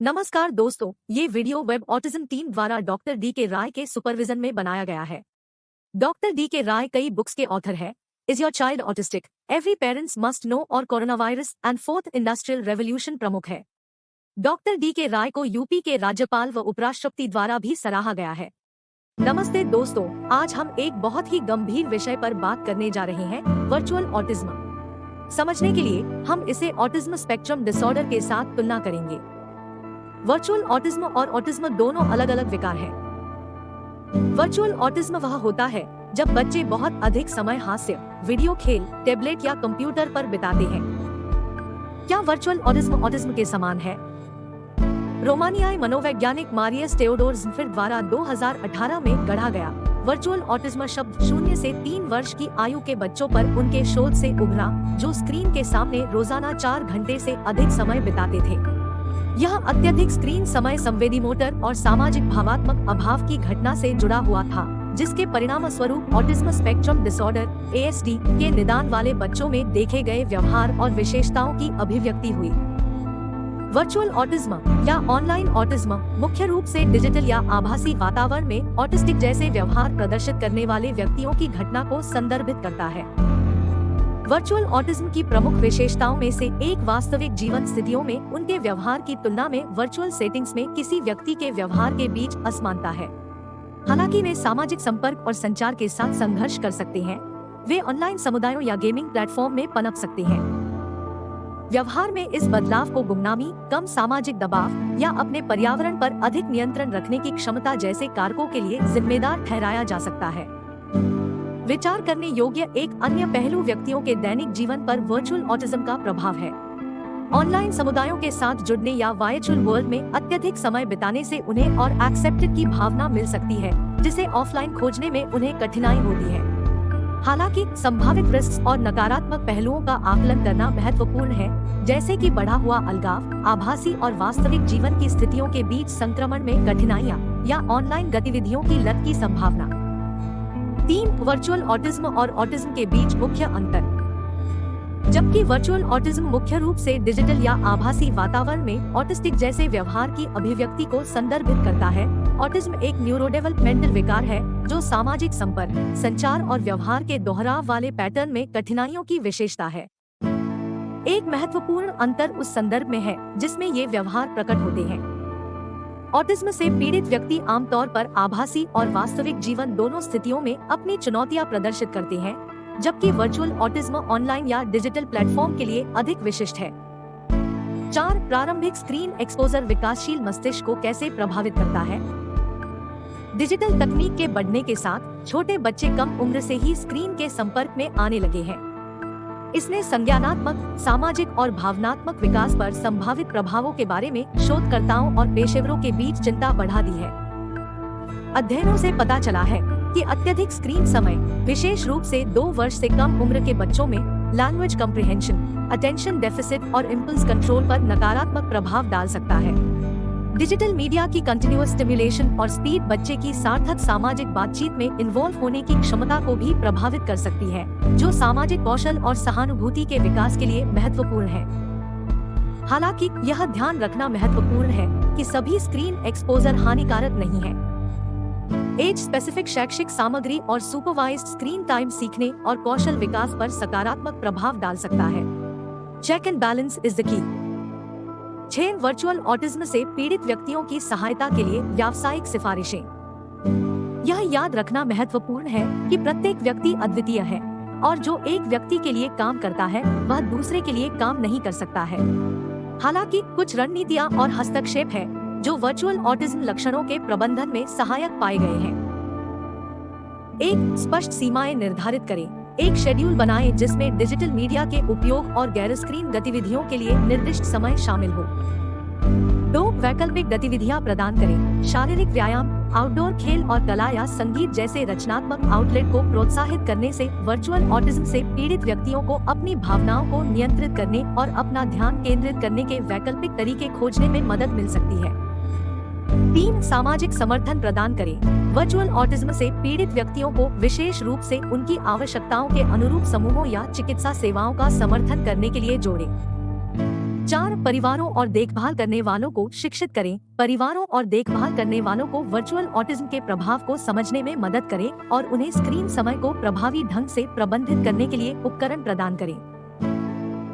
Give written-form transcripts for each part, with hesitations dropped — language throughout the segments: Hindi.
नमस्कार दोस्तों, ये वीडियो वेब ऑटिज्म टीम द्वारा डॉक्टर डी के राय के सुपरविजन में बनाया गया है। डॉक्टर डी के राय कई बुक्स के ऑथर है। Is your child autistic? Every parents must know और corona virus and fourth industrial revolution प्रमुख है। डॉक्टर डी के राय को यूपी के राज्यपाल व उपराष्ट्रपति द्वारा भी सराहा गया है। नमस्ते दोस्तों, आज हम एक बहुत ही गंभीर विषय पर बात करने जा रहे हैं, वर्चुअल ऑटिज्म। समझने के लिए हम इसे ऑटिज्म स्पेक्ट्रम डिसऑर्डर के साथ तुलना करेंगे। वर्चुअल ऑटिज्म और ऑटिज्म दोनों अलग अलग विकार हैं। वर्चुअल ऑटिज्म वह होता है जब बच्चे बहुत अधिक समय हास्य, वीडियो खेल, टैबलेट या कंप्यूटर पर बिताते हैं। क्या वर्चुअल ऑटिज्म ऑटिज्म के समान है? रोमानियाई मनोवैज्ञानिक मारियस टेओडोर-ज़िमफिर द्वारा 2018 में गढ़ा गया वर्चुअल ऑटिज्म शब्द 0 से 3 वर्ष की आयु के बच्चों पर उनके शोध से उभरा, जो स्क्रीन के सामने रोजाना 4 घंटे से अधिक समय बिताते थे। यह अत्यधिक स्क्रीन समय संवेदी मोटर और सामाजिक भावात्मक अभाव की घटना से जुड़ा हुआ था, जिसके परिणाम स्वरूप ऑटिज्म स्पेक्ट्रम डिसऑर्डर (ASD) के निदान वाले बच्चों में देखे गए व्यवहार और विशेषताओं की अभिव्यक्ति हुई। वर्चुअल ऑटिज्म या ऑनलाइन ऑटिज्म मुख्य रूप से डिजिटल या आभासी वातावरण में ऑटिस्टिक जैसे व्यवहार प्रदर्शित करने वाले व्यक्तियों की घटना को संदर्भित करता है। वर्चुअल ऑटिज्म की प्रमुख विशेषताओं में से एक वास्तविक जीवन स्थितियों में उनके व्यवहार की तुलना में वर्चुअल सेटिंग्स में किसी व्यक्ति के व्यवहार के बीच असमानता है। हालांकि वे सामाजिक संपर्क और संचार के साथ संघर्ष कर सकते हैं, वे ऑनलाइन समुदायों या गेमिंग प्लेटफॉर्म में पनप सकते हैं। व्यवहार में इस बदलाव को गुमनामी, कम सामाजिक दबाव या अपने पर्यावरण पर अधिक नियंत्रण रखने की क्षमता जैसे कारकों के लिए जिम्मेदार ठहराया जा सकता है। विचार करने योग्य एक अन्य पहलू व्यक्तियों के दैनिक जीवन पर वर्चुअल ऑटिज्म का प्रभाव है। ऑनलाइन समुदायों के साथ जुड़ने या वर्चुअल वर्ल्ड में अत्यधिक समय बिताने से उन्हें और एक्सेप्टेड की भावना मिल सकती है, जिसे ऑफलाइन खोजने में उन्हें कठिनाई होती है। हालांकि संभावित रिस्क और नकारात्मक पहलुओं का आकलन करना महत्वपूर्ण है, जैसे कि बढ़ा हुआ अलगाव, आभासी और वास्तविक जीवन की स्थितियों के बीच संक्रमण में कठिनाइयां या ऑनलाइन गतिविधियों की लत की संभावना। 3. वर्चुअल ऑटिज्म और ऑटिज्म के बीच मुख्य अंतर। जबकि वर्चुअल ऑटिज्म मुख्य रूप से डिजिटल या आभासी वातावरण में ऑटिस्टिक जैसे व्यवहार की अभिव्यक्ति को संदर्भित करता है, ऑटिज्म एक न्यूरोडेवलपमेंटल विकार है जो सामाजिक संपर्क, संचार और व्यवहार के दोहराव वाले पैटर्न में कठिनाइयों की विशेषता है। एक महत्वपूर्ण अंतर उस संदर्भ में है जिसमें ये व्यवहार प्रकट होते हैं। ऑटिज्म से पीड़ित व्यक्ति आमतौर पर आभासी और वास्तविक जीवन दोनों स्थितियों में अपनी चुनौतियां प्रदर्शित करते हैं, जबकि वर्चुअल ऑटिज्म ऑनलाइन या डिजिटल प्लेटफॉर्म के लिए अधिक विशिष्ट है। 4. प्रारंभिक स्क्रीन एक्सपोजर विकासशील मस्तिष्क को कैसे प्रभावित करता है? डिजिटल तकनीक के बढ़ने के साथ छोटे बच्चे कम उम्र से ही स्क्रीन के संपर्क में आने लगे हैं। इसने संज्ञानात्मक, सामाजिक और भावनात्मक विकास पर संभावित प्रभावों के बारे में शोधकर्ताओं और पेशेवरों के बीच चिंता बढ़ा दी है। अध्ययनों से पता चला है कि अत्यधिक स्क्रीन समय, विशेष रूप से 2 वर्ष से कम उम्र के बच्चों में लैंग्वेज कम्प्रिहेंशन, अटेंशन डेफिसिट और इम्पल्स कंट्रोल पर नकारात्मक प्रभाव डाल सकता है। डिजिटल मीडिया की कंटिन्यूअस स्टिमुलेशन और स्पीड बच्चे की सार्थक सामाजिक बातचीत में इन्वॉल्व होने की क्षमता को भी प्रभावित कर सकती है, जो सामाजिक कौशल और सहानुभूति के विकास के लिए महत्वपूर्ण है। हालांकि यह ध्यान रखना महत्वपूर्ण है कि सभी स्क्रीन एक्सपोजर हानिकारक नहीं है। एज स्पेसिफिक शैक्षिक सामग्री और सुपरवाइज्ड स्क्रीन टाइम सीखने और कौशल विकास पर सकारात्मक प्रभाव डाल सकता है। Check and balance is the key. 6. Virtual autism से पीड़ित व्यक्तियों की सहायता के लिए व्यावसायिक सिफारिशें। यह याद रखना महत्वपूर्ण है कि प्रत्येक व्यक्ति अद्वितीय है और जो एक व्यक्ति के लिए काम करता है वह दूसरे के लिए काम नहीं कर सकता है। हालांकि कुछ रणनीतियां और हस्तक्षेप है जो वर्चुअल ऑटिज्म लक्षणों के प्रबंधन में सहायक पाए गए हैं। 1. स्पष्ट सीमाएं निर्धारित करें। एक शेड्यूल बनाएं जिसमें डिजिटल मीडिया के उपयोग और गैर स्क्रीन गतिविधियों के लिए निर्दिष्ट समय शामिल हो। 2. वैकल्पिक गतिविधियां प्रदान करें। शारीरिक व्यायाम, आउटडोर खेल और कला या संगीत जैसे रचनात्मक आउटलेट को प्रोत्साहित करने से वर्चुअल ऑटिज्म से पीड़ित व्यक्तियों को अपनी भावनाओं को नियंत्रित करने और अपना ध्यान केंद्रित करने के वैकल्पिक तरीके खोजने में मदद मिल सकती है। 3. सामाजिक समर्थन प्रदान करें। वर्चुअल ऑटिज्म से पीड़ित व्यक्तियों को विशेष रूप से उनकी आवश्यकताओं के अनुरूप समूहों या चिकित्सा सेवाओं का समर्थन करने के लिए जोड़ें। 4. परिवारों और देखभाल करने वालों को शिक्षित करें। परिवारों और देखभाल करने वालों को वर्चुअल ऑटिज्म के प्रभाव को समझने में मदद करें और उन्हें स्क्रीन समय को प्रभावी ढंग से प्रबंधित करने के लिए उपकरण प्रदान करें।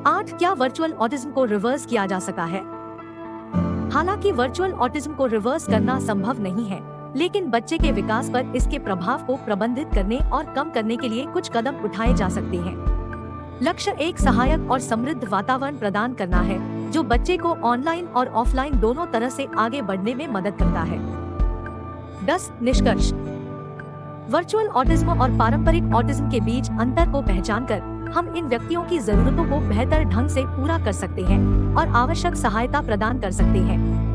8. क्या वर्चुअल ऑटिज्म को रिवर्स किया जा सकता है? हालांकि वर्चुअल ऑटिज्म को रिवर्स करना संभव नहीं है, लेकिन बच्चे के विकास पर इसके प्रभाव को प्रबंधित करने और कम करने के लिए कुछ कदम उठाए जा सकते हैं। लक्ष्य एक सहायक और समृद्ध वातावरण प्रदान करना है, जो बच्चे को ऑनलाइन और ऑफलाइन दोनों तरह से आगे बढ़ने में मदद करता है। 10. निष्कर्ष। वर्चुअल ऑटिज्म और पारंपरिक ऑटिज्म के बीच अंतर को पहचानकर हम इन व्यक्तियों की जरूरतों को बेहतर ढंग से पूरा कर सकते हैं और आवश्यक सहायता प्रदान कर सकते हैं।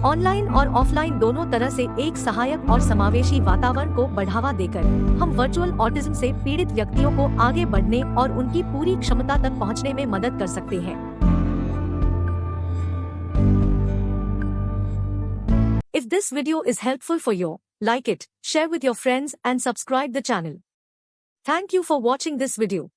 ऑनलाइन और ऑफलाइन दोनों तरह से एक सहायक और समावेशी वातावरण को बढ़ावा देकर हम वर्चुअल ऑटिज्म से पीड़ित व्यक्तियों को आगे बढ़ने और उनकी पूरी क्षमता तक पहुंचने में मदद कर सकते हैं। If this video is helpful for you, like it, share with your friends and subscribe the channel. Thank you for watching this video.